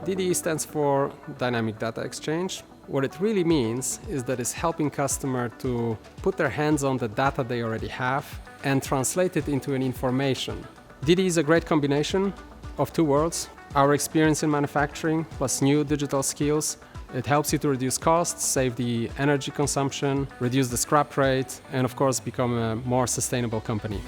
DDE stands for Dynamic Data Exchange. What it really means is that it's helping customer to put their hands on the data they already have and translate it into an information. DDE is a great combination of two worlds. Our experience in manufacturing plus new digital skills. It helps you to reduce costs, save the energy consumption, reduce the scrap rate, and of course become a more sustainable company.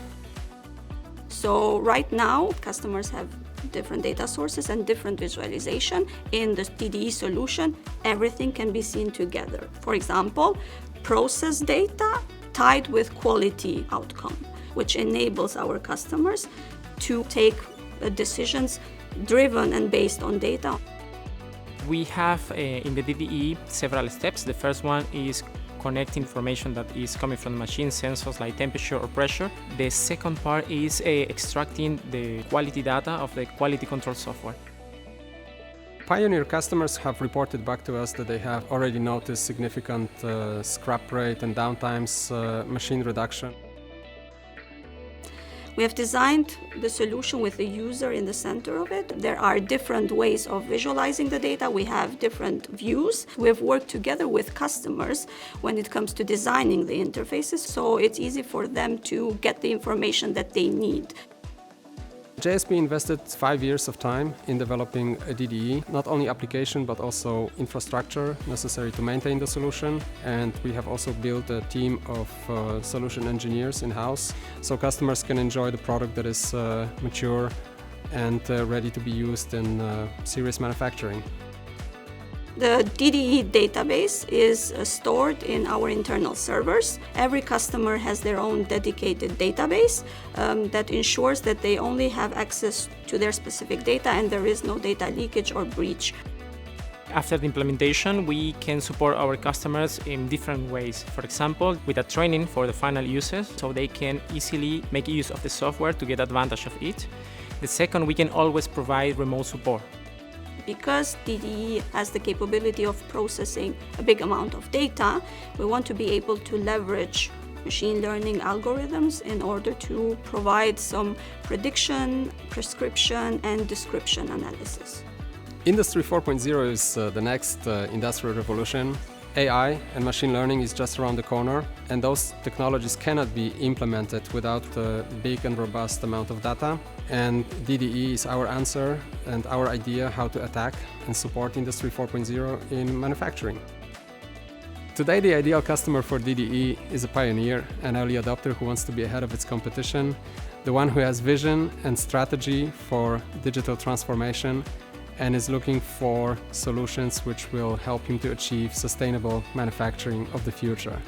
So right now, customers have different data sources and different visualization. In the DDE solution, everything can be seen together. For example, process data tied with quality outcome, which enables our customers to take decisions driven and based on data. We have in the DDE several steps. The first one is connecting information that is coming from the machine sensors like temperature or pressure. The second part is extracting the quality data of the quality control software. Pioneer customers have reported back to us that they have already noticed significant scrap rate and downtimes machine reduction. We have designed the solution with the user in the center of it. There are different ways of visualizing the data. We have different views. We have worked together with customers when it comes to designing the interfaces, so it's easy for them to get the information that they need. JSP invested 5 years of time in developing a DDE, not only application but also infrastructure necessary to maintain the solution. And we have also built a team of solution engineers in-house, so customers can enjoy the product that is mature and ready to be used in serious manufacturing. The DDE database is stored in our internal servers. Every customer has their own dedicated database that ensures that they only have access to their specific data and there is no data leakage or breach. After the implementation, we can support our customers in different ways. For example, with a training for the final users, so they can easily make use of the software to get advantage of it. The second, we can always provide remote support. Because DDE has the capability of processing a big amount of data, we want to be able to leverage machine learning algorithms in order to provide some prediction, prescription, and description analysis. Industry 4.0 is the next industrial revolution. AI and machine learning is just around the corner, and those technologies cannot be implemented without a big and robust amount of data. And DDE is our answer and our idea how to attack and support Industry 4.0 in manufacturing. Today, the ideal customer for DDE is a pioneer, an early adopter who wants to be ahead of its competition, the one who has vision and strategy for digital transformation, and is looking for solutions which will help him to achieve sustainable manufacturing of the future.